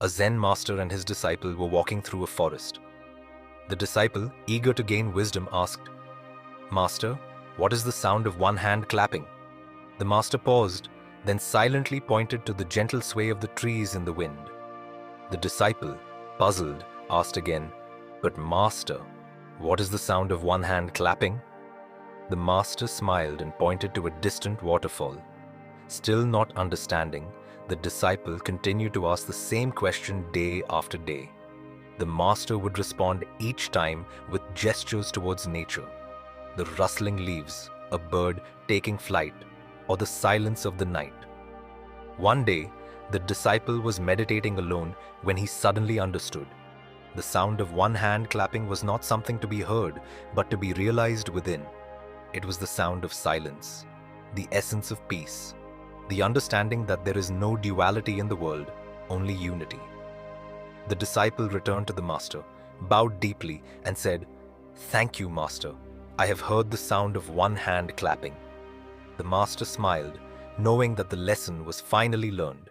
A Zen master and his disciple were walking through a forest. The disciple, eager to gain wisdom, asked, "Master, what is the sound of one hand clapping?" The master paused, then silently pointed to the gentle sway of the trees in the wind. The disciple, puzzled, asked again, "But master, what is the sound of one hand clapping?" The master smiled and pointed to a distant waterfall. Still not understanding, the disciple continued to ask the same question day after day. The master would respond each time with gestures towards nature, the rustling leaves, a bird taking flight, or the silence of the night. One day, the disciple was meditating alone when he suddenly understood. The sound of one hand clapping was not something to be heard, but to be realized within. It was the sound of silence, the essence of peace, the understanding that there is no duality in the world, only unity. The disciple returned to the master, bowed deeply, and said, "Thank you, master. I have heard the sound of one hand clapping." The master smiled, knowing that the lesson was finally learned.